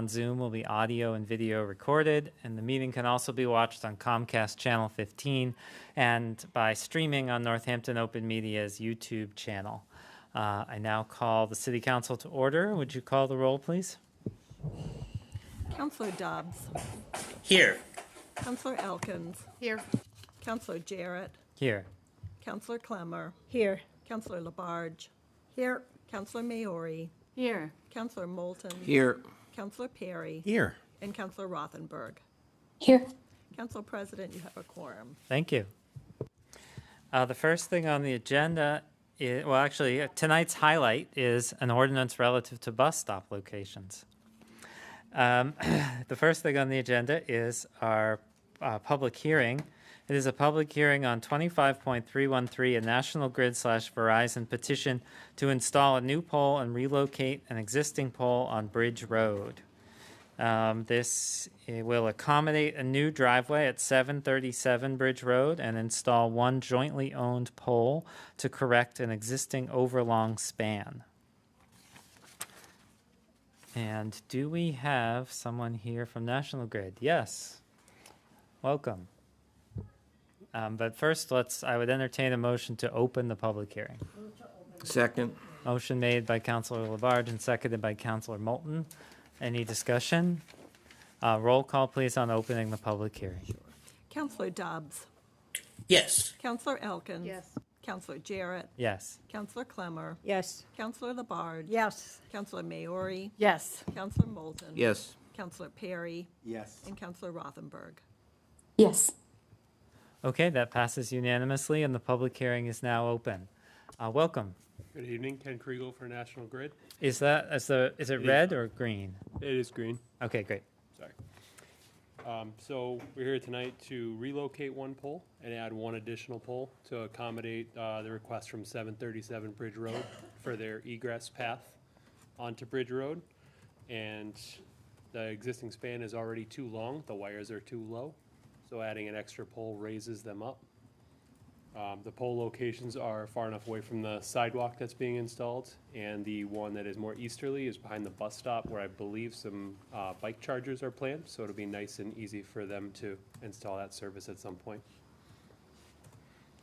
On Zoom will be audio and video recorded, and the meeting can also be watched on Comcast Channel 15 and by streaming on Northampton Open Media's YouTube channel. I now call the City Council to order. Would you call the roll, please? Councillor Dobbs. Here. Councillor Elkins. Here. Councillor Jarrett. Here. Councillor Clemmer. Here. Councillor Labarge. Here. Councillor Maori. Here. Councillor Moulton. Here. Councillor Perry. Here. And Councillor Rothenberg. Here. Council President, you have a quorum. Thank you. The first thing on the agenda is, well, actually, tonight's highlight is an ordinance relative to bus stop locations. The first thing on the agenda is our public hearing. It is a public hearing on 25.313, a National Grid / Verizon petition to install a new pole and relocate an existing pole on Bridge Road. This will accommodate a new driveway at 737 Bridge Road and install one jointly owned pole to correct an existing overlong span. And do we have someone here from National Grid? Yes. Welcome. But first, I would entertain a motion to open the public hearing. Second. Motion made by Councilor Labarge and seconded by Councilor Moulton. Any discussion? Roll call, please, on opening the public hearing. Councillor Dobbs. Yes. Councillor Elkins. Yes. Councillor Jarrett. Yes. Councillor Clemmer. Yes. Councillor Labarge. Yes. Councillor Maori. Yes. Councillor Moulton. Yes. Councillor Perry. Yes. And Councillor Rothenberg. Yes. Okay, that passes unanimously, and the public hearing is now open. Welcome. Good evening, Ken Kriegel for National Grid. Is it red or green? It is green, Okay, great. sorry. So we're here tonight to relocate one pole and add one additional pole to accommodate the request from 737 Bridge Road for their egress path onto Bridge Road. And the existing span is already too long, the wires are too low, so adding an extra pole raises them up. The pole locations are far enough away from the sidewalk that's being installed, and the one that is more easterly is behind the bus stop where I believe some bike chargers are planned, so it'll be nice and easy for them to install that service at some point.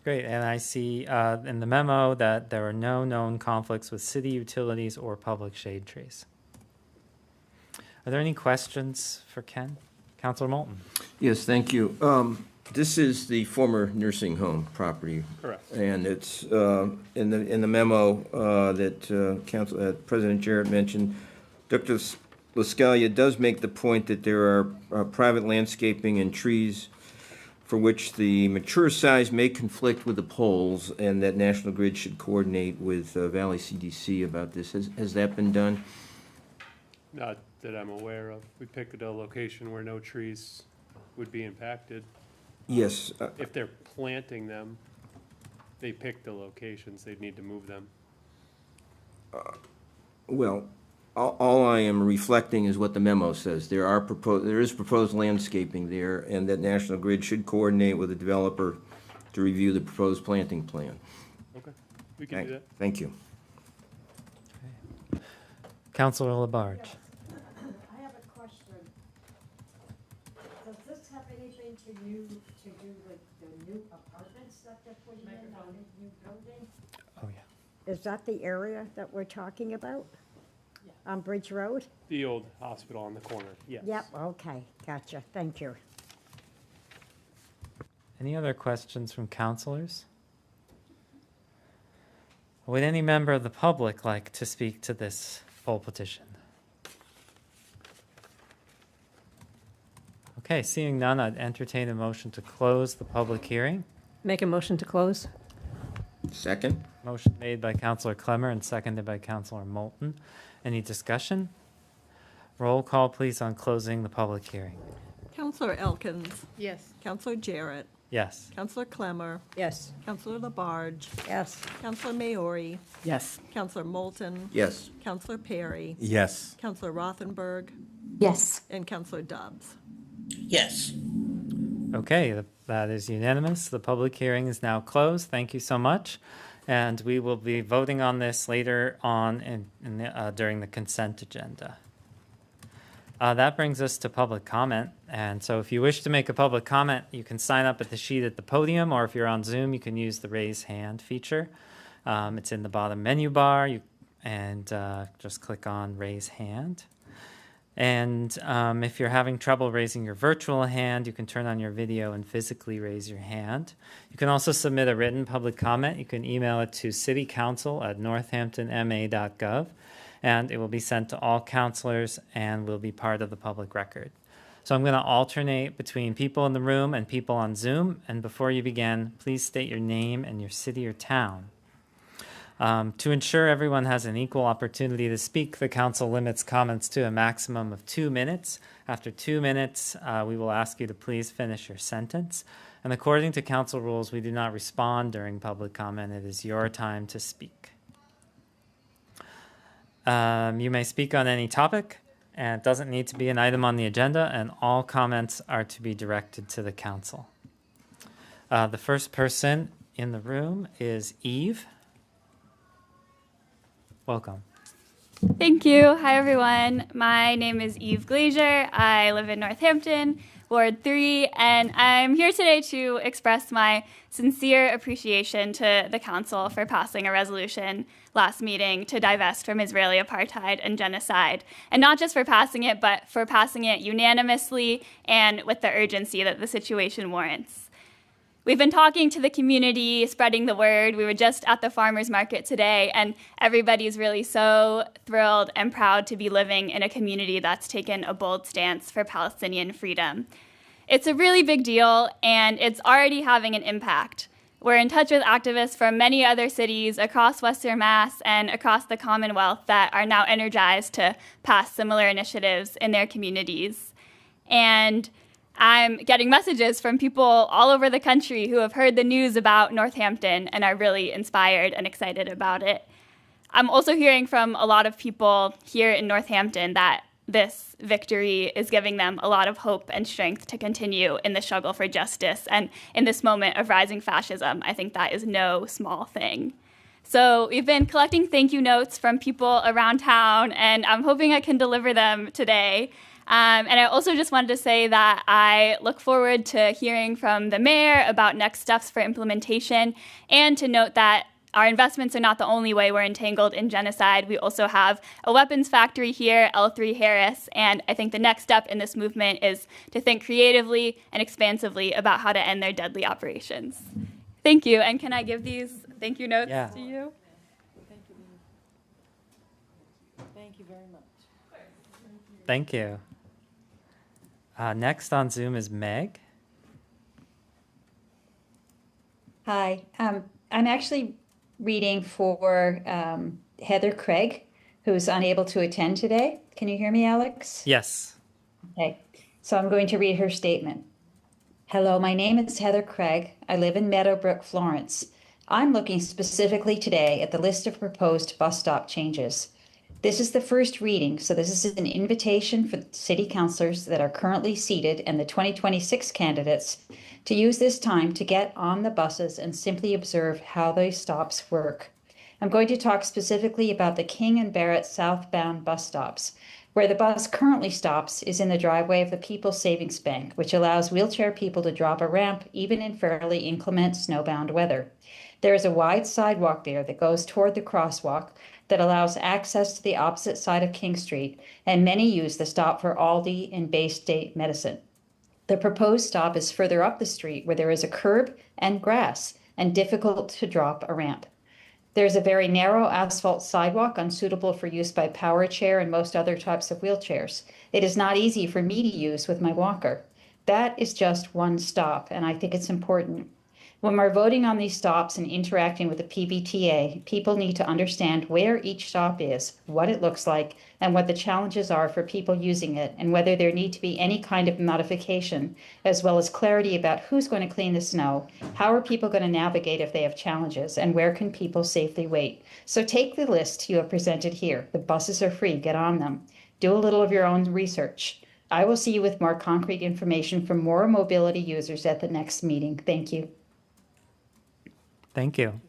Great, and I see in the memo that there are no known conflicts with city utilities or public shade trees. Are there any questions for Ken? Councilor Moulton. Yes, thank you. This is the former nursing home property. Correct. And it's in the memo that President Jarrett mentioned. Dr. Lascalia does make the point that there are private landscaping and trees for which the mature size may conflict with the poles, and that National Grid should coordinate with Valley CDC about this. Has that been done? Not that I'm aware of. We picked a location where no trees would be impacted. Yes. If they're planting them, they pick the locations, they'd need to move them. Well, all I am reflecting is what the memo says. There is proposed landscaping there, and that National Grid should coordinate with the developer to review the proposed planting plan. Okay, we can do that. Thank you. Councilor Labarge. I have a question. Does this have anything to do with the new apartments that they're putting in on the new building? Oh, yeah. Is that the area that we're talking about? On Bridge Road? The old hospital on the corner, yes. Yep, okay, gotcha, thank you. Any other questions from councilors? Would any member of the public like to speak to this poll petition? Okay, seeing none, I'd entertain a motion to close the public hearing. Make a motion to close? Second? Motion made by Councilor Clemmer and seconded by Councilor Moulton. Any discussion? Roll call, please, on closing the public hearing. Councillor Elkins. Yes. Councillor Jarrett. Yes. Councillor Clemmer. Yes. Councillor Labarge. Yes, Councillor Maori. Yes. Councillor Moulton. Yes. Councillor Perry. Yes. Councillor Rothenberg. Yes. And Councillor Dobbs. Yes. Okay, that is unanimous. The public hearing is now closed. Thank you so much. And we will be voting on this later on during the consent agenda. That brings us to public comment. And so if you wish to make a public comment, you can sign up at the sheet at the podium, or if you're on Zoom, you can use the raise hand feature. It's in the bottom menu bar, and just click on raise hand. And if you're having trouble raising your virtual hand, you can turn on your video and physically raise your hand. You can also submit a written public comment. You can email it to citycouncil@northamptonma.gov, and it will be sent to all counselors and will be part of the public record. So I'm going to alternate between people in the room and people on Zoom. And before you begin, please state your name and your city or town. To ensure everyone has an equal opportunity to speak, the council limits comments to a maximum of 2 minutes. After 2 minutes, we will ask you to please finish your sentence. And according to council rules, we do not respond during public comment. It is your time to speak. You may speak on any topic, and it doesn't need to be an item on the agenda, and all comments are to be directed to the council. The first person in the room is Eve. Welcome. Thank you. Hi, everyone. My name is Eve Glazier. I live in Northampton, Ward 3, and I'm here today to express my sincere appreciation to the Council for passing a resolution last meeting to divest from Israeli apartheid and genocide. And not just for passing it, but for passing it unanimously and with the urgency that the situation warrants. We've been talking to the community, spreading the word. We were just at the farmers market today, and everybody's really so thrilled and proud to be living in a community that's taken a bold stance for Palestinian freedom. It's a really big deal, and it's already having an impact. We're in touch with activists from many other cities across Western Mass and across the Commonwealth that are now energized to pass similar initiatives in their communities. And I'm getting messages from people all over the country who have heard the news about Northampton and are really inspired and excited about it. I'm also hearing from a lot of people here in Northampton that this victory is giving them a lot of hope and strength to continue in the struggle for justice. And in this moment of rising fascism, I think that is no small thing. So we've been collecting thank you notes from people around town, and I'm hoping I can deliver them today. And I also just wanted to say that I look forward to hearing from the mayor about next steps for implementation, and to note that our investments are not the only way we're entangled in genocide. We also have a weapons factory here, L3 Harris, and I think the next step in this movement is to think creatively and expansively about how to end their deadly operations. Thank you, and can I give these thank you notes to you? Thank you very much. Thank you. Next on Zoom is Meg. Hi, I'm actually reading for Heather Craig, who's unable to attend today. Can you hear me, Alex? Yes. Okay, so I'm going to read her statement. Hello, my name is Heather Craig. I live in Meadowbrook, Florence. I'm looking specifically today at the list of proposed bus stop changes. This is the first reading, so this is an invitation for city councilors that are currently seated and the 2026 candidates to use this time to get on the buses and simply observe how those stops work. I'm going to talk specifically about the King and Barrett southbound bus stops. Where the bus currently stops is in the driveway of the People's Savings Bank, which allows wheelchair people to drop a ramp even in fairly inclement snowbound weather. There is a wide sidewalk there that goes toward the crosswalk that allows access to the opposite side of King Street, and many use the stop for Aldi and Bay State Medicine. The proposed stop is further up the street where there is a curb and grass and difficult to drop a ramp. There's a very narrow asphalt sidewalk unsuitable for use by power chair and most other types of wheelchairs. It is not easy for me to use with my walker. That is just one stop, and I think it's important. When we're voting on these stops and interacting with the PBTA, people need to understand where each stop is, what it looks like, and what the challenges are for people using it, and whether there need to be any kind of modification, as well as clarity about who's going to clean the snow, how are people going to navigate if they have challenges, and where can people safely wait. So take the list you have presented here. The buses are free. Get on them. Do a little of your own research. I will see you with more concrete information from more mobility users at the next meeting. Thank you. Thank you.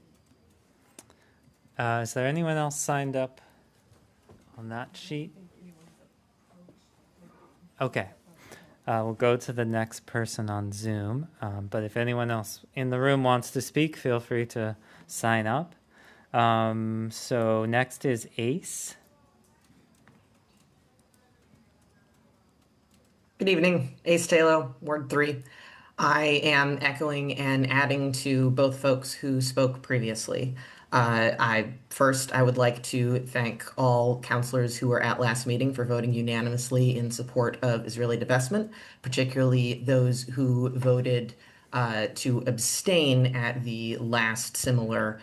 Is there anyone else signed up on that sheet? Okay. We'll go to the next person on Zoom. But if anyone else in the room wants to speak, feel free to sign up. So next is Ace. Good evening, Ace Taylor, Ward 3. I am echoing and adding to both folks who spoke previously. I would like to thank all counselors who were at last meeting for voting unanimously in support of Israeli divestment, particularly those who voted to abstain at the last similar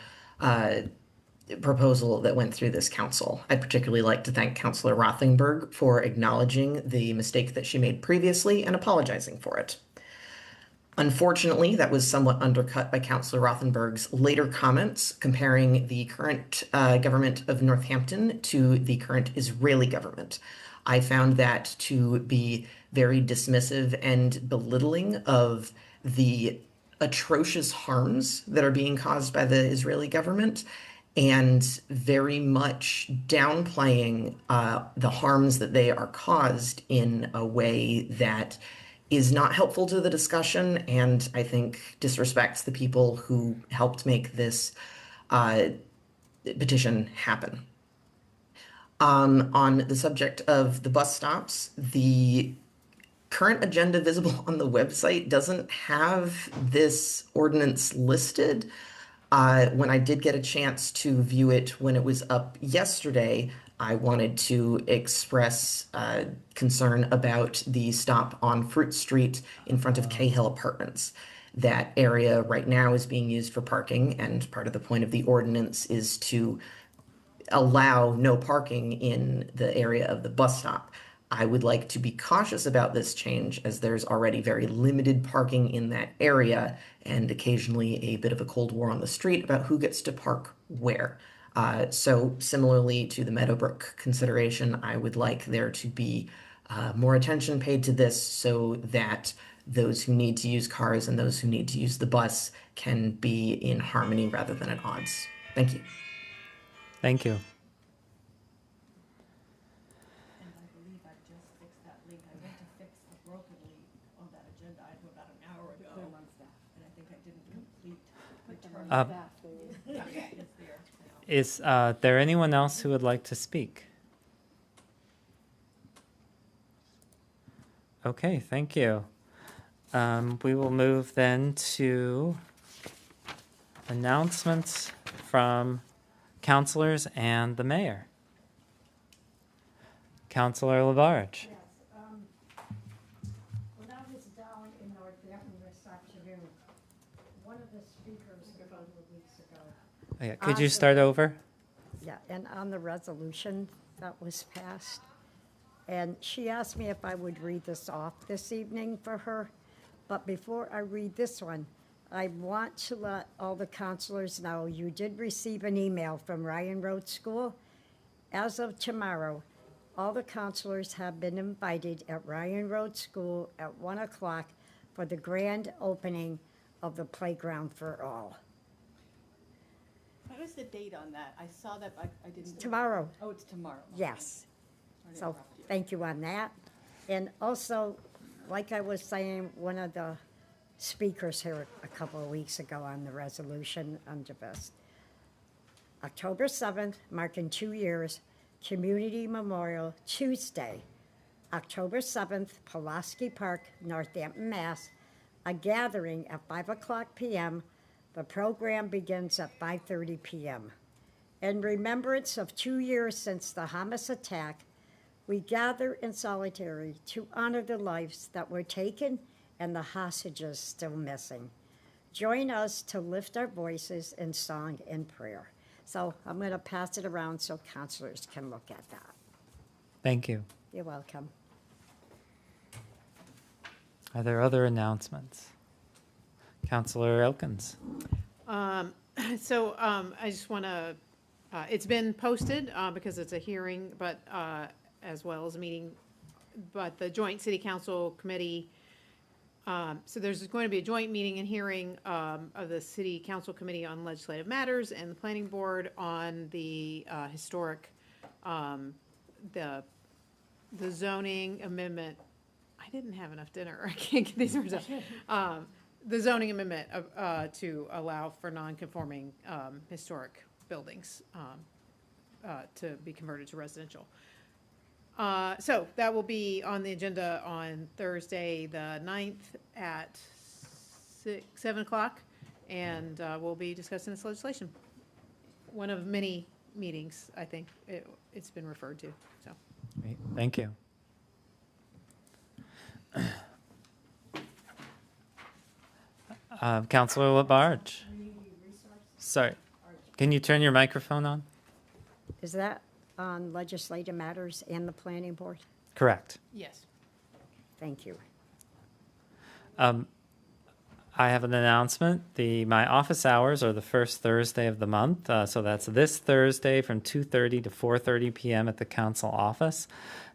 proposal that went through this council. I'd particularly like to thank Councillor Rothenberg for acknowledging the mistake that she made previously and apologizing for it. Unfortunately, that was somewhat undercut by Councillor Rothenberg's later comments comparing the current government of Northampton to the current Israeli government. I found that to be very dismissive and belittling of the atrocious harms that are being caused by the Israeli government, and very much downplaying the harms that they are caused in a way that is not helpful to the discussion, and I think disrespects the people who helped make this petition happen. On the subject of the bus stops, the current agenda visible on the website doesn't have this ordinance listed. When I did get a chance to view it when it was up yesterday, I wanted to express concern about the stop on Fruit Street in front of Cahill Apartments. That area right now is being used for parking, and part of the point of the ordinance is to allow no parking in the area of the bus stop. I would like to be cautious about this change, as there's already very limited parking in that area and occasionally a bit of a cold war on the street about who gets to park where. So similarly to the Meadowbrook consideration, I would like there to be more attention paid to this so that those who need to use cars and those who need to use the bus can be in harmony rather than at odds. Thank you. Thank you. And I believe I just fixed that link. I went to fix a broken link on that agenda item about an hour ago. And I think I didn't complete return. Okay. It's there now. Is there anyone else who would like to speak? Okay, thank you. We will move then to announcements from councilors and the mayor. Councilor Labarge. Yes, when I was down in Northampton this afternoon, one of the speakers a couple of weeks ago. Yeah, could you start over? Yeah, and on the resolution that was passed, and she asked me if I would read this off this evening for her. But before I read this one, I want to let all the counselors know you did receive an email from Ryan Road School. As of tomorrow, all the counselors have been invited at Ryan Road School at 1 o'clock for the grand opening of the Playground for All. What was the date on that? I saw that, but I didn't. Tomorrow, Oh, it's tomorrow. yes. Sorry to So interrupt you. thank you on that. And also, like I was saying, one of the speakers here a couple of weeks ago on the resolution under this. October 7th, marking 2 years, Community Memorial Tuesday. October 7th, Pulaski Park, Northampton, Mass. A gathering at 5 o'clock p.m. The program begins at 5:30 p.m. In remembrance of 2 years since the Hamas attack, we gather in solidarity to honor the lives that were taken and the hostages still missing. Join us to lift our voices in song and prayer. So I'm going to pass it around so counselors can look at that. Thank you. You're welcome. Are there other announcements? Councilor Elkins. I just want to, it's been posted because it's a hearing, but as well as a meeting, but the Joint City Council Committee, so there's going to be a joint meeting and hearing of the City Council Committee on Legislative Matters and the Planning Board on the historic, the zoning amendment I didn't have enough dinner. I can't get these words out. The zoning amendment to allow for non-conforming historic buildings to be converted to residential. So that will be on the agenda on Thursday, the 9th at 7 o'clock, and we'll be discussing this legislation. One of many meetings, I think it's been referred to, so. Great. Thank you. Councilor Labarge. Sorry, can you turn your microphone on? Is that on legislative matters and the planning board? Correct. Yes. Thank you. I have an announcement. My office hours are the first Thursday of the month, so that's this Thursday from 2:30 to 4:30 p.m. at the council office.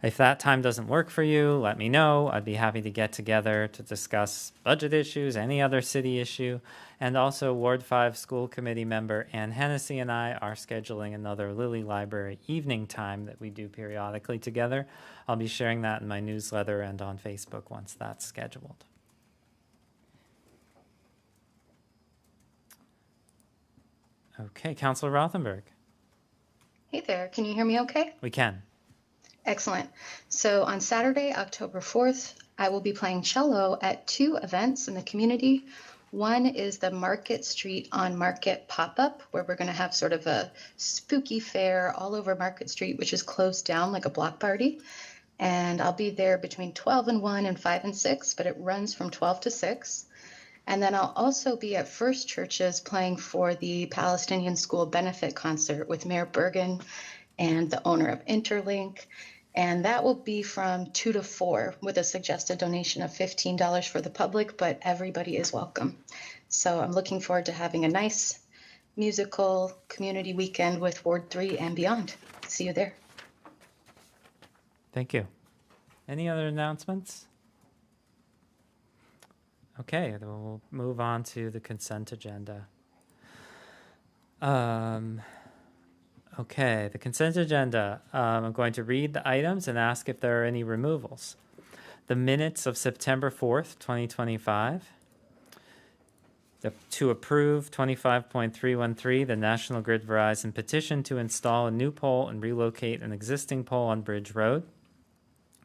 If that time doesn't work for you, let me know. I'd be happy to get together to discuss budget issues, any other city issue, and also Ward 5 School Committee member Ann Hennessy and I are scheduling another Lilly Library evening time that we do periodically together. I'll be sharing that in my newsletter and on Facebook once that's scheduled. Okay, Councilor Rothenberg. Hey there, can you hear me okay? We can. Excellent. So on Saturday, October 4th, I will be playing cello at 2 events in the community. One is the Market Street on Market pop-up, where we're going to have sort of a spooky fair all over Market Street, which is closed down like a block party. And I'll be there between 12 and 1 and 5 and 6, but it runs from 12 to 6. And then I'll also be at First Churches playing for the Palestinian School Benefit Concert with Mayor Bergen and the owner of Interlink. And that will be from 2 to 4 with a suggested donation of $15 for the public, but everybody is welcome. So I'm looking forward to having a nice musical community weekend with Ward 3 and beyond. See you there. Thank you. Any other announcements? Okay, then we'll move on to the consent agenda. Okay, the consent agenda. I'm going to read the items and ask if there are any removals. The minutes of September 4th, 2025. To approve 25.313, the National Grid Verizon petition to install a new pole and relocate an existing pole on Bridge Road.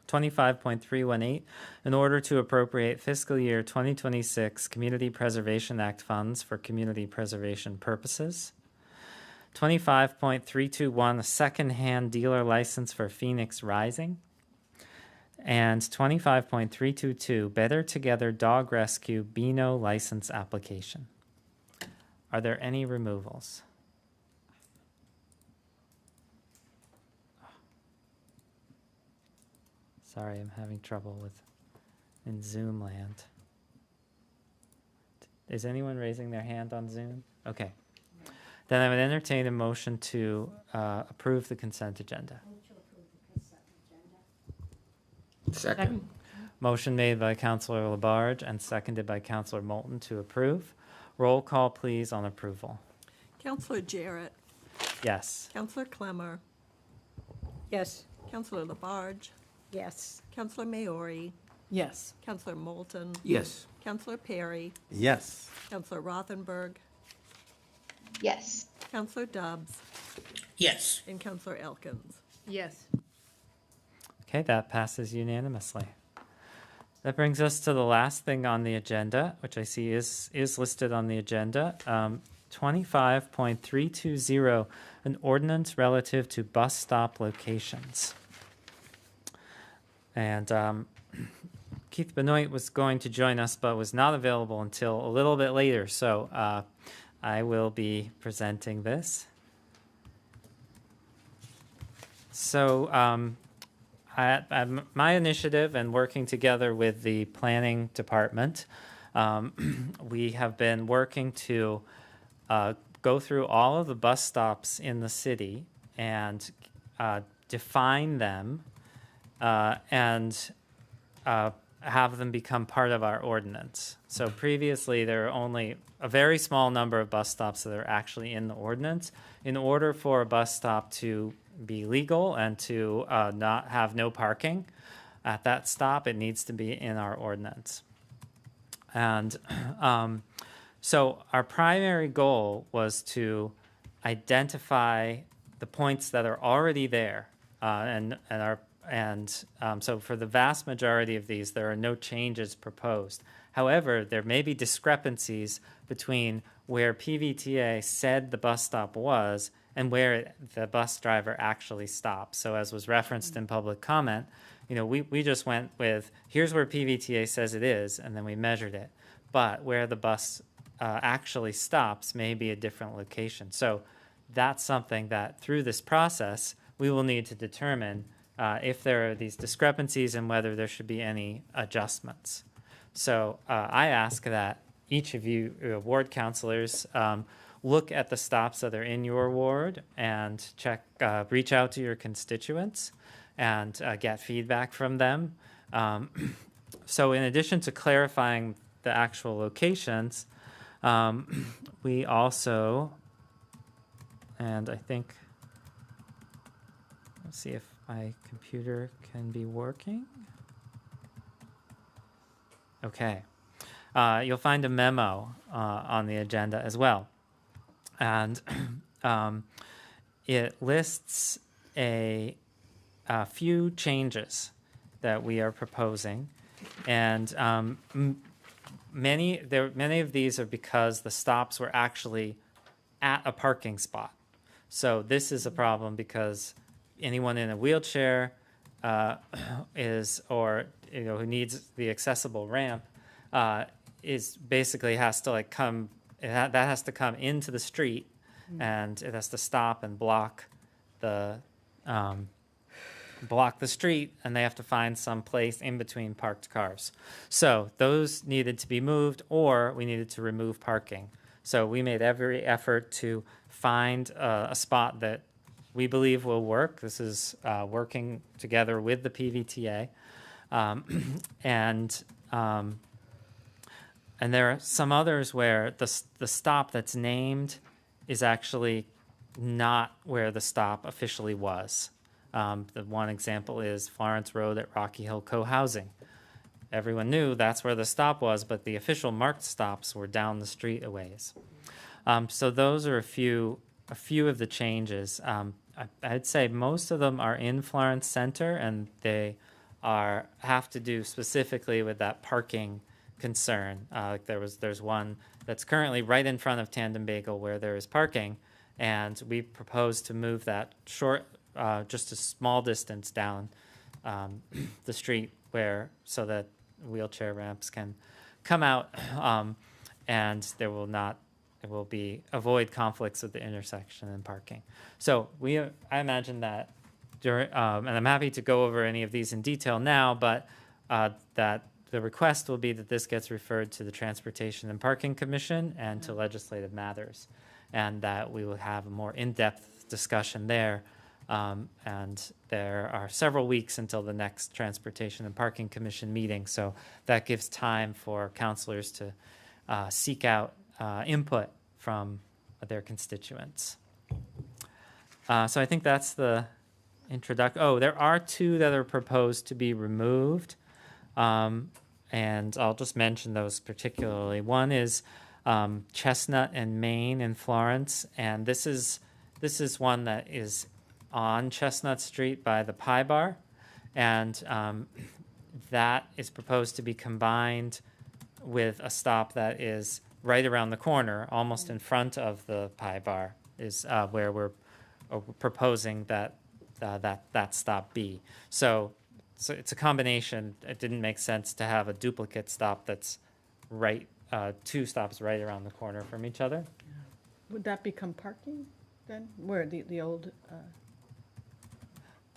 25.318, in order to appropriate fiscal year 2026 Community Preservation Act funds for community preservation purposes. 25.321, a second-hand dealer license for Phoenix Rising. And 25.322, Better Together Dog Rescue Beano license application. Are there any removals? Sorry, I'm having trouble in Zoom land. Is anyone raising their hand on Zoom? Okay. Then I would entertain a motion to approve the consent agenda. Second. Motion made by Councilor Labarge and seconded by Councilor Moulton to approve. Roll call, please, on approval. Councilor Jarrett, Yes. Councilor Clemmer, Yes. Councilor Labarge, Yes. Councilor Maori, Yes. Councilor Moulton, Yes. Councilor Perry, Yes. Councilor Rothenberg, Yes. Councilor Dobbs, Yes. and Councilor Elkins. Yes. Okay, that passes unanimously. That brings us to the last thing on the agenda, which I see is listed on the agenda. 25.320, an ordinance relative to bus stop locations. And Keith Benoit was going to join us, but was not available until a little bit later. So I will be presenting this. So at my initiative and working together with the planning department, we have been working to go through all of the bus stops in the city and define them and have them become part of our ordinance. So previously, there were only a very small number of bus stops that are actually in the ordinance. In order for a bus stop to be legal and to not have no parking, at that stop, it needs to be in our ordinance. And so our primary goal was to identify the points that are already there, so for the vast majority of these, there are no changes proposed. However, there may be discrepancies between where PVTA said the bus stop was and where the bus driver actually stops. So as was referenced in public comment, we just went with, here's where PVTA says it is, and then we measured it. But where the bus actually stops may be a different location. So that's something that through this process, we will need to determine if there are these discrepancies and whether there should be any adjustments. So I ask that each of you ward councilors look at the stops that are in your ward and reach out to your constituents and get feedback from them. So in addition to clarifying the actual locations, we also, and I think, let's see if my computer can be working. Okay. You'll find a memo on the agenda as well. And it lists a few changes that we are proposing. And many of these are because the stops were actually at a parking spot. So this is a problem because anyone in a wheelchair who needs the accessible ramp is basically has to come into the street, and it has to stop and block the street, and they have to find some place in between parked cars. So those needed to be moved, or we needed to remove parking. So we made every effort to find a spot that we believe will work. This is working together with the PVTA. And there are some others where the stop that's named is actually not where the stop officially was. The one example is Florence Road at Rocky Hill Co-housing. Everyone knew that's where the stop was, but the official marked stops were down the street a ways. So those are a few of the changes. I'd say most of them are in Florence Center, and they have to do specifically with that parking concern. There's one that's currently right in front of Tandem Bagel where there is parking, and we propose to move that just a small distance down the street so that wheelchair ramps can come out, and there will be avoid conflicts with the intersection and parking. So I imagine that and I'm happy to go over any of these in detail now, but that the request will be that this gets referred to the Transportation and Parking Commission and to Legislative Matters, and that we will have a more in-depth discussion there. And there are several weeks until the next Transportation and Parking Commission meeting, so that gives time for councilors to seek out input from their constituents. So I think that's the introduction. Oh, there are two that are proposed to be removed, and I'll just mention those particularly. One is Chestnut and Main in Florence, and this is one that is on Chestnut Street by the Pie Bar, and that is proposed to be combined with a stop that is right around the corner, almost in front of the Pie Bar, is where we're proposing that stop be. So it's a combination. It didn't make sense to have a duplicate stop that's two stops right around the corner from each other. Would that become parking then? Where the old?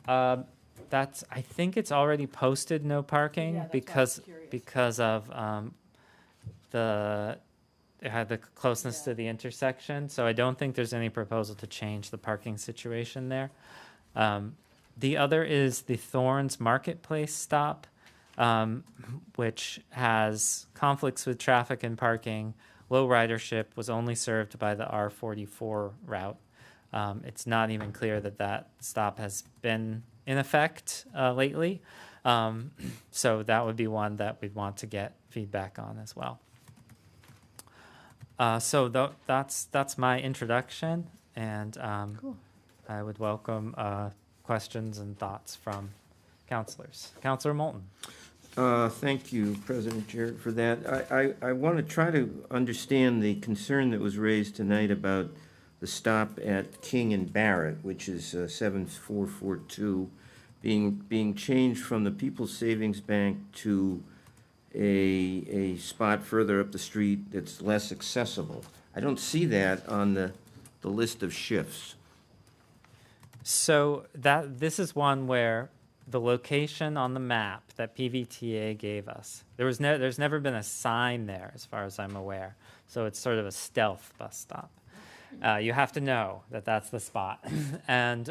I think it's already posted no parking, Yeah, that's because of the closeness to the intersection. So I don't think there's any proposal to change the parking situation there. The other is the Thorns Marketplace stop, which has conflicts with traffic and parking, low ridership, was only served by the R44 route. It's not even clear that stop has been in effect lately. So that would be one that we'd want to get feedback on as well. That's my introduction, and Cool. I would welcome questions and thoughts from councilors. Councilor Moulton. Thank you, President Jarrett, for that. I want to try to understand the concern that was raised tonight about the stop at King and Barrett, which is 7442, being changed from the People's Savings Bank to a spot further up the street that's less accessible. I don't see that on the list of shifts. So this is one where the location on the map that PVTA gave us, there's never been a sign there as far as I'm aware. So it's sort of a stealth bus stop. You have to know that that's the spot. And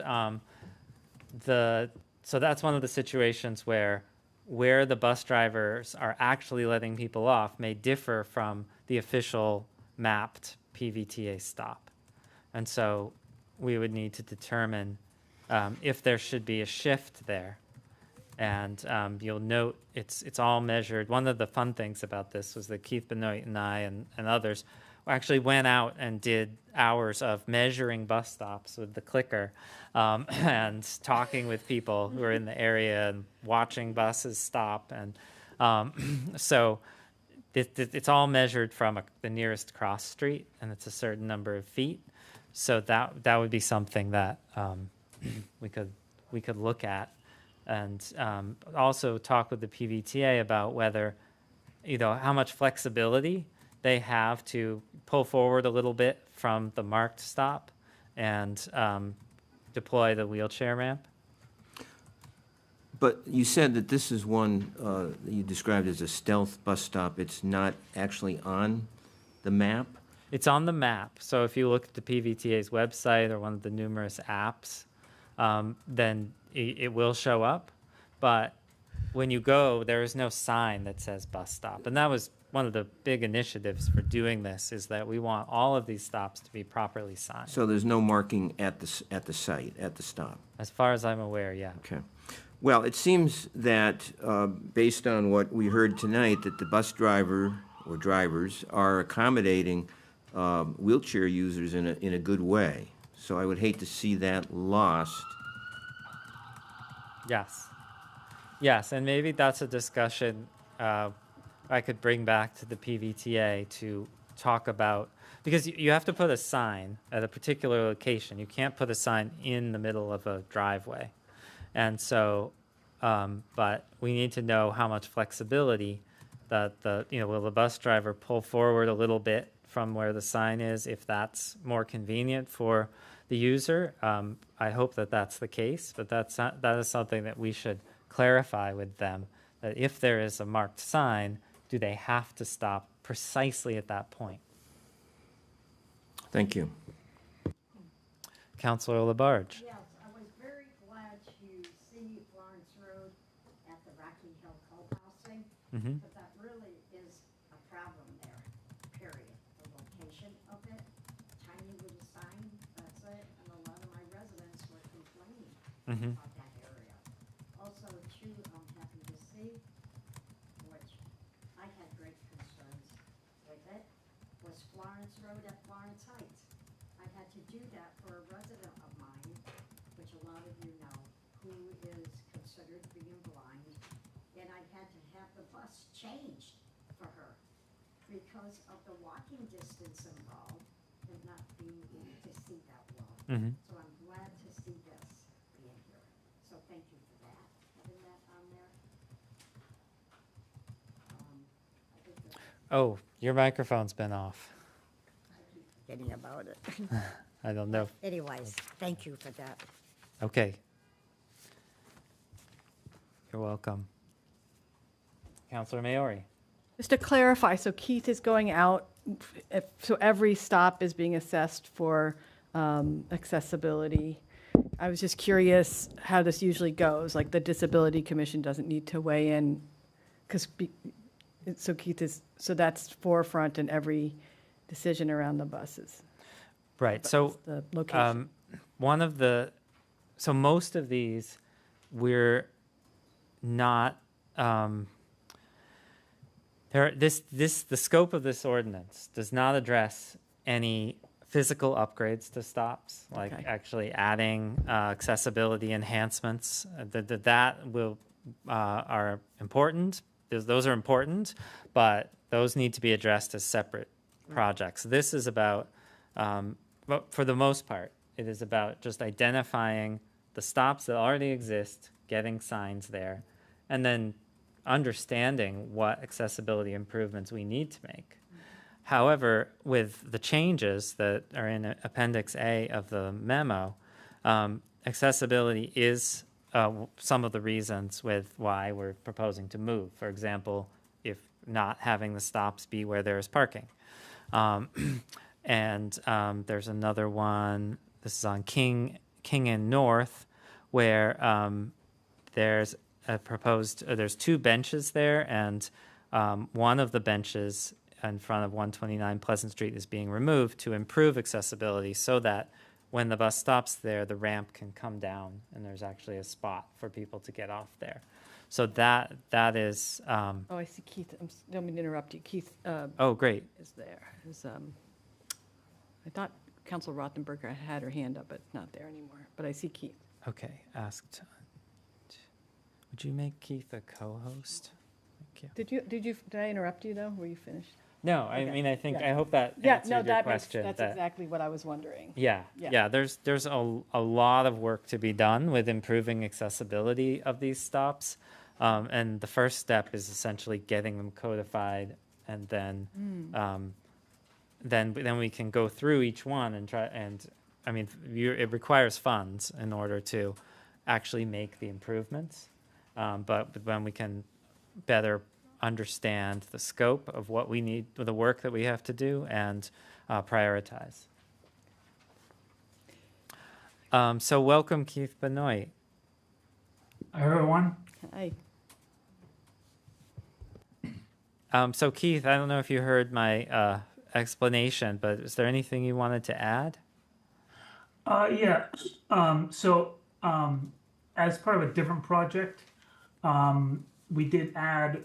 so that's one of the situations where the bus drivers are actually letting people off may differ from the official mapped PVTA stop. And so we would need to determine if there should be a shift there. And you'll note it's all measured. One of the fun things about this was that Keith Benoit and I and others actually went out and did hours of measuring bus stops with the clicker and talking with people who are in the area and watching buses stop. And so it's all measured from the nearest cross street, and it's a certain number of feet. So that would be something that we could look at. And also talk with the PVTA about whether, how much flexibility they have to pull forward a little bit from the marked stop and deploy the wheelchair ramp. But you said that this is one that you described as a stealth bus stop. It's not actually on the map? It's on the map. So if you look at the PVTA's website or one of the numerous apps, then it will show up. But when you go, there is no sign that says bus stop. And that was one of the big initiatives for doing this, is that we want all of these stops to be properly signed. So there's no marking at the site, at the stop? As far as I'm aware, yeah. Okay. Well, it seems that based on what we heard tonight, that the bus driver or drivers are accommodating wheelchair users in a good way. So I would hate to see that lost. Yes, and maybe that's a discussion I could bring back to the PVTA to talk about, because you have to put a sign at a particular location. You can't put a sign in the middle of a driveway. And so, but we need to know how much flexibility that will the bus driver pull forward a little bit from where the sign is, if that's more convenient for the user. I hope that that's the case, but that is something that we should clarify with them, that if there is a marked sign, do they have to stop precisely at that point? Thank you. Councilor Labarge. Yes, I was very glad to see Florence Road at the Rocky Hill co-housing, Mm-hmm. but that really is a problem there, period. The location of it, tiny little sign, that's it, and a lot of my residents were complaining Mm-hmm. about that area. Also, too, I'm happy to see, which I had great concerns with it, was Florence Road at Florence Heights. I had to do that for a resident of mine, which a lot of you know, who is considered being blind, and I had to have the bus changed for her because of the walking distance involved and not being able to see that well. Mm-hmm. So I'm glad to see this being here. So thank you for that, having that on there. I think that Oh, your microphone's been off. I keep forgetting about it. I don't know. Anyways, thank you for that. Okay. You're welcome. Councilor Maori. Just to clarify, so Keith is going out, so every stop is being assessed for accessibility. I was just curious how this usually goes, like the Disability Commission doesn't need to weigh in, because, so Keith is, so that's forefront in every decision around the buses. Right. So The location. most of these, we're not the scope of this ordinance does not address any physical upgrades to stops, like Okay. actually adding accessibility enhancements. That will are important. Those are important, but those need to be addressed as separate projects. This is about, but for the most part, it is about just identifying the stops that already exist, getting signs there, and then understanding what accessibility improvements we need to make. However, with the changes that are in Appendix A of the memo, accessibility is some of the reasons with why we're proposing to move. For example, if not having the stops be where there is parking. And there's another one, this is on King and North, where there's a proposed, there's two benches there, and one of the benches in front of 129 Pleasant Street is being removed to improve accessibility so that when the bus stops there, the ramp can come down and there's actually a spot for people to get off there. So that is, Oh, I see Keith, don't mean to interrupt you. Keith oh, great. is there. I thought Council Rothenberger had her hand up, but it's not there anymore. But I see Keith. Okay, asked. Would you make Keith a co-host? Thank you. Did I interrupt you though? Were you finished? No, I Okay. mean, Yeah. I hope that Yeah, answered no, your that's question. exactly what I was wondering. Yeah. There's a lot of work to be done with improving accessibility of these stops, and the first step is essentially getting them codified, and then then we can go through each one and try. And I mean, it requires funds in order to actually make the improvements, but when we can better understand the scope of what we need, the work that we have to do, and prioritize. So welcome, Keith Benoit. Hi, everyone. Hi. So Keith, I don't know if you heard my explanation, but is there anything you wanted to add? Yeah. As part of a different project, we did add,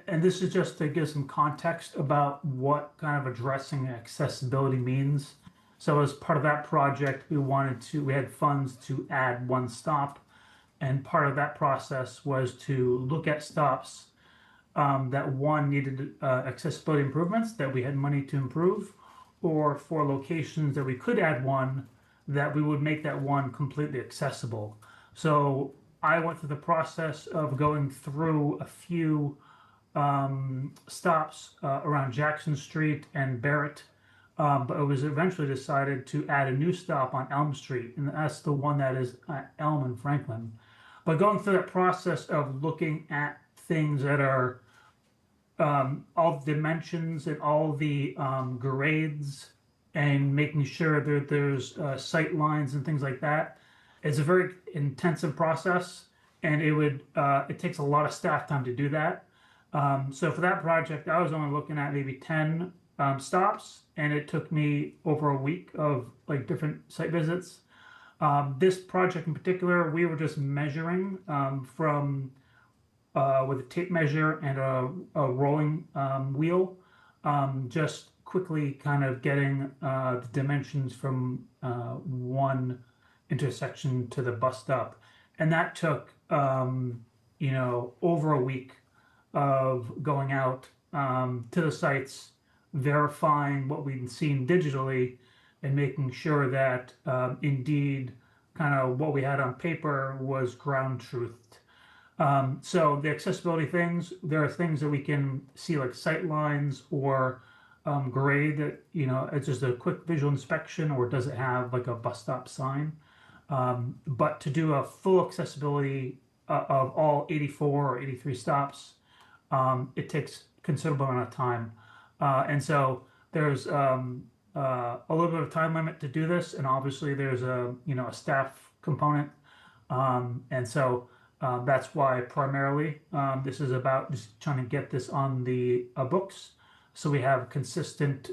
and this is just to give some context about what kind of addressing accessibility means. So as part of that project, we had funds to add one stop, and part of that process was to look at stops that one needed accessibility improvements that we had money to improve, or for locations that we could add one, that we would make that one completely accessible. So I went through the process of going through a few stops around Jackson Street and Barrett, but it was eventually decided to add a new stop on Elm Street, and that's the one that is Elm and Franklin. But going through that process of looking at things that are all the dimensions and all the grades, and making sure that there's sight lines and things like that, it's a very intensive process, and it takes a lot of staff time to do that. So for that project, I was only looking at maybe 10 stops, and it took me over a week of like different site visits. This project in particular, we were just measuring from with a tape measure and a rolling wheel, just quickly kind of getting the dimensions from one intersection to the bus stop. And that took, over a week of going out to the sites, verifying what we'd seen digitally, and making sure that indeed kind of what we had on paper was ground truthed. So the accessibility things, there are things that we can see like sight lines or grade that, it's just a quick visual inspection, or does it have like a bus stop sign? But to do a full accessibility of all 84 or 83 stops, it takes considerable amount of time. And so there's a little bit of time limit to do this, and obviously there's a staff component. And so that's why primarily this is about just trying to get this on the books, so we have consistent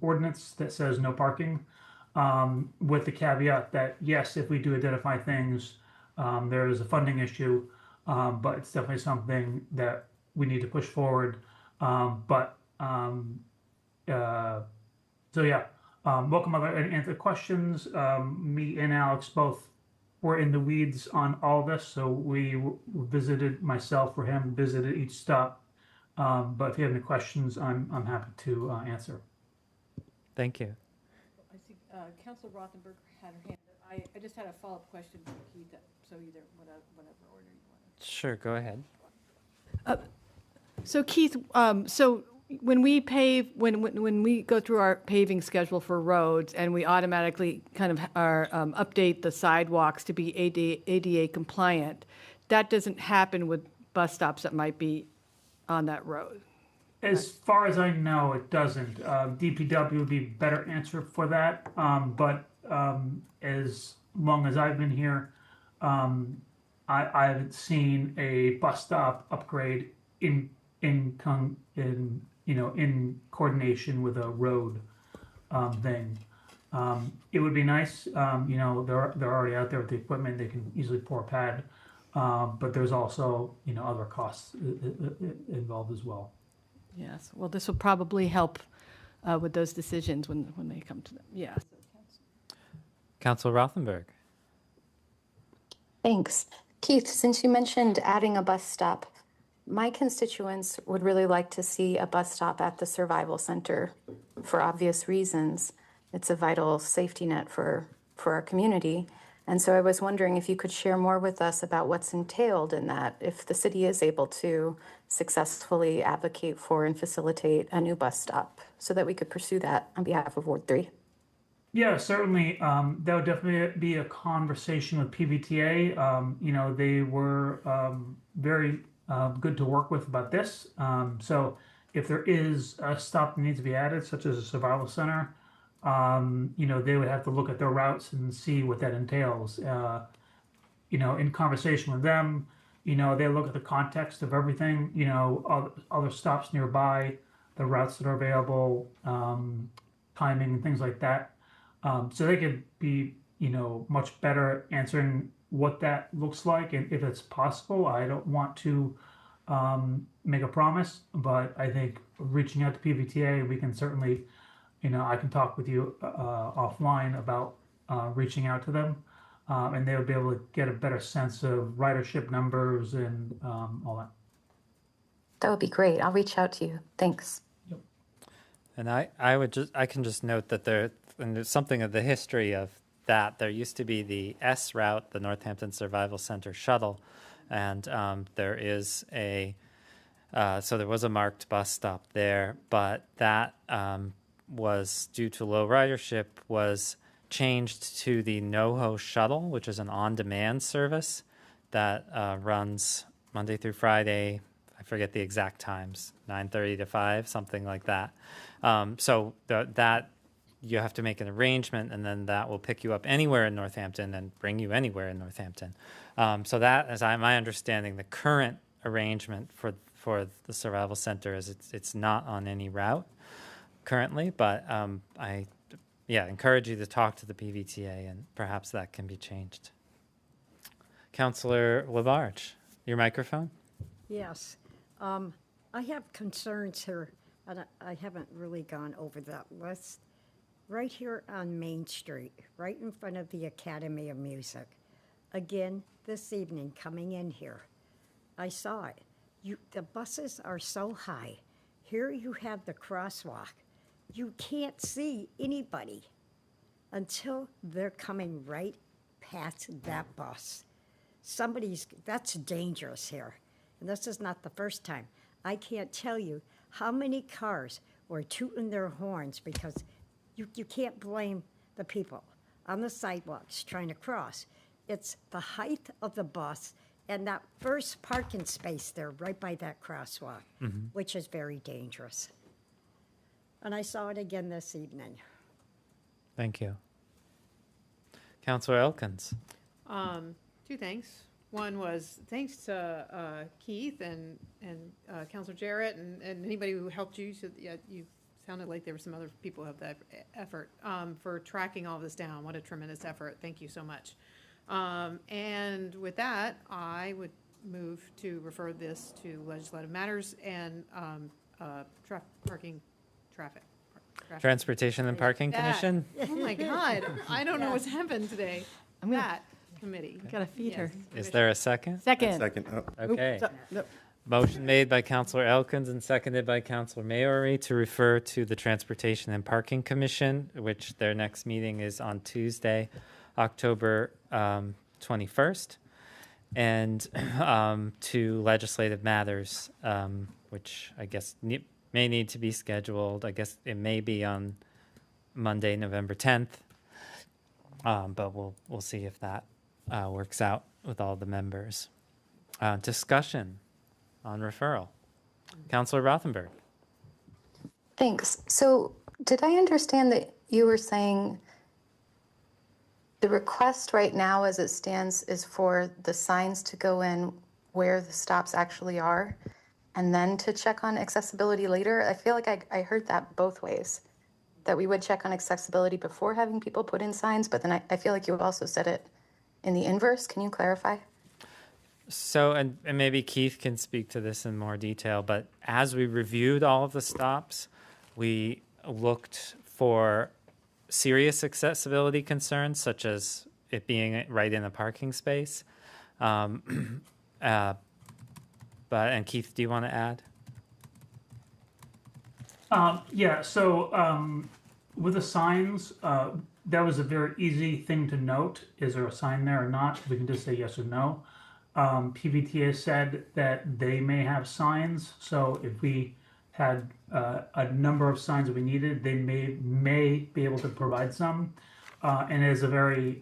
ordinance that says no parking, with the caveat that yes, if we do identify things, there is a funding issue, but it's definitely something that we need to push forward. So yeah, welcome any other questions. Me and Alex both were in the weeds on all this, so we visited, myself or him, visited each stop. But if you have any questions, I'm happy to answer. Thank you. I see Councilor Rothenberg had her hand up. I just had a follow-up question for Keith, so either whatever order you want. Sure, go ahead. So Keith, so when we pave, when we go through our paving schedule for roads and we automatically kind of update the sidewalks to be ADA compliant, that doesn't happen with bus stops that might be on that road. As far as I know, it doesn't. DPW would be better answer for that. But as long as I've been here, I haven't seen a bus stop upgrade in coordination with a road thing. It would be nice. They're already out there with the equipment. They can easily pour a pad. But there's also other costs involved as well. Yes, well, this will probably help with those decisions when they come to them. Yeah. Councilor Rothenberg. Thanks. Keith, since you mentioned adding a bus stop, my constituents would really like to see a bus stop at the Survival Center for obvious reasons. It's a vital safety net for our community. And so I was wondering if you could share more with us about what's entailed in that, if the city is able to successfully advocate for and facilitate a new bus stop so that we could pursue that on behalf of Ward 3. Yeah, certainly. That would definitely be a conversation with PVTA. They were very good to work with about this. So if there is a stop that needs to be added, such as a survival center, they would have to look at their routes and see what that entails. In conversation with them, they look at the context of everything, other stops nearby, the routes that are available, timing and things like that. So they could be, much better answering what that looks like and if it's possible. I don't want to make a promise, but I think reaching out to PVTA, we can certainly, I can talk with you offline about reaching out to them, and they would be able to get a better sense of ridership numbers and all that. That would be great. I'll reach out to you. Thanks. Yep. And I can just note that there's something of the history of that. There used to be the S route, the Northampton Survival Center shuttle, and there is so there was a marked bus stop there, but that was due to low ridership was changed to the NoHo shuttle, which is an on-demand service that runs Monday through Friday. I forget the exact times, 9:30 to 5, something like that. So that you have to make an arrangement, and then that will pick you up anywhere in Northampton and bring you anywhere in Northampton. So that, as my understanding, the current arrangement for the Survival Center is it's not on any route currently, but I encourage you to talk to the PVTA, and perhaps that can be changed. Councilor Labarge, your microphone. Yes. I have concerns here, and I haven't really gone over that list. Right here on Main Street, right in front of the Academy of Music. Again, this evening, coming in here, I saw it. The buses are so high. Here you have the crosswalk. You can't see anybody until they're coming right past that bus. That's dangerous here. And this is not the first time. I can't tell you how many cars were tooting their horns because you can't blame the people on the sidewalks trying to cross. It's the height of the bus and that first parking space there right by that crosswalk, which is very dangerous. And I saw it again this evening. Thank you. Councilor Elkins. Two things. One was thanks to Keith and Councilor Jarrett and anybody who helped you. So, yeah, you sounded like there were some other people who have that effort for tracking all this down. What a tremendous effort. Thank you so much. And with that, I would move to refer this to legislative matters and traffic. Transportation and Parking That. Commission? Oh my God, I don't know what's happened today. That committee. Gotta feed her. Is there a second? Second. Second. Okay. So- no. Motion made by Counselor Elkins and seconded by Counselor Maori to refer to the Transportation and Parking Commission, which their next meeting is on Tuesday, October 21st, and to legislative matters, which I guess may need to be scheduled. I guess it may be on Monday, November 10th, but we'll see if that works out with all the members. Discussion on referral. Counselor Rothenberg. Thanks. So did I understand that you were saying the request right now as it stands is for the signs to go in where the stops actually are and then to check on accessibility later? I feel like I heard that both ways, that we would check on accessibility before having people put in signs, but then I feel like you also said it in the inverse. Can you clarify? So, and maybe Keith can speak to this in more detail, but as we reviewed all of the stops, we looked for serious accessibility concerns, such as it being right in a parking space. And Keith, do you want to add? Yeah, so with the signs, that was a very easy thing to note. Is there a sign there or not? We can just say yes or no. PVTA said that they may have signs, so if we had a number of signs that we needed, they may be able to provide some. And it is a very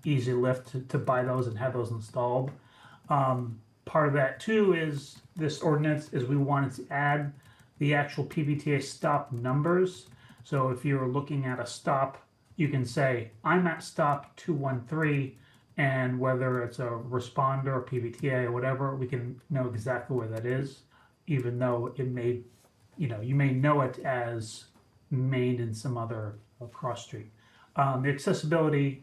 easy lift to buy those and have those installed. Part of that too is this ordinance is we wanted to add the actual PVTA stop numbers. So if you're looking at a stop, you can say, I'm at stop 213, and whether it's a responder or PVTA or whatever, we can know exactly where that is, even though it may, you may know it as Main and some other cross street. The accessibility,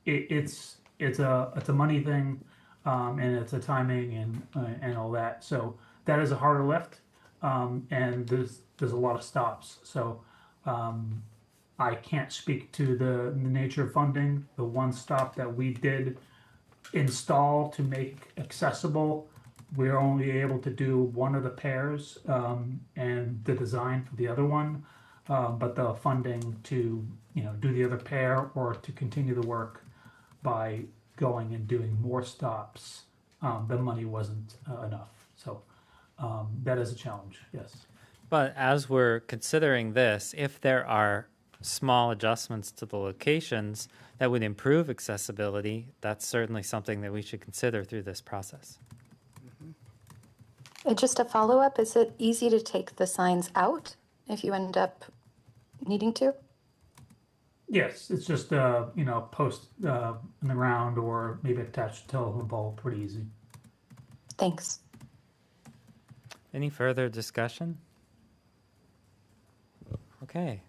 it's a money thing, and it's a timing and all that. So that is a harder lift, and there's a lot of stops. So I can't speak to the nature of funding. The one stop that we did install to make accessible, we're only able to do one of the pairs and the design for the other one. But the funding to do the other pair or to continue the work by going and doing more stops, the money wasn't enough. So that is a challenge, yes. But as we're considering this, if there are small adjustments to the locations that would improve accessibility, that's certainly something that we should consider through this process. Just a follow-up, is it easy to take the signs out if you end up needing to? Yes, it's just post in the ground or maybe attached to a telephone pole, pretty easy. Thanks. Any further discussion? Okay,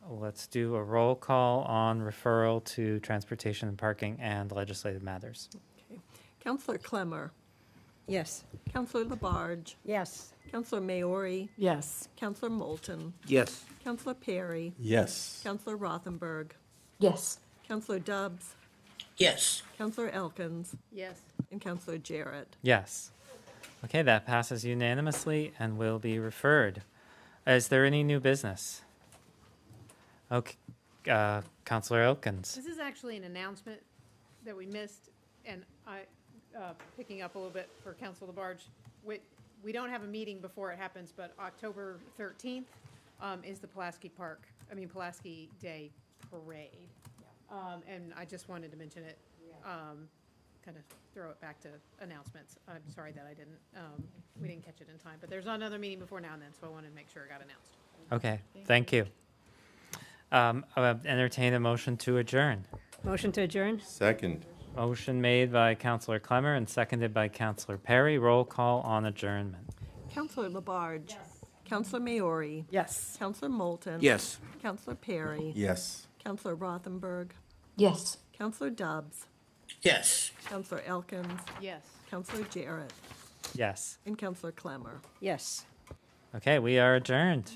let's do a roll call on referral to Transportation and Parking and Legislative Matters. Okay. Councillor Clemmer. Yes. Councillor Labarge. Yes. Councillor Maori. Yes. Councillor Moulton. Yes. Councillor Perry. Yes. Councillor Rothenberg. Yes. Councillor Dubs. Yes. Councillor Elkins. Yes. And Councillor Jarrett. Yes. Okay, that passes unanimously and will be referred. Is there any new business? Okay, Councillor Elkins. This is actually an announcement that we missed, and picking up a little bit for Council Labarge. We don't have a meeting before it happens, but October 13th is the Pulaski Day Parade. And I just wanted to mention it, kind of throw it back to announcements. I'm sorry that we didn't catch it in time, but there's another meeting before now and then, so I wanted to make sure it got announced. Okay, thank you. I will entertain a motion to adjourn. Motion to adjourn? Second. Motion made by Councillor Clemmer and seconded by Councillor Perry. Roll call on adjournment. Councillor Labarge. Yes. Councillor Maori. Yes. Councillor Moulton. Yes. Councillor Perry. Yes. Councillor Rothenberg. Yes. Councillor Dubs. Yes. Counselor Elkins, Yes. Counselor Jarrett, Yes. and Counselor Clemmer. Yes. Okay, we are adjourned.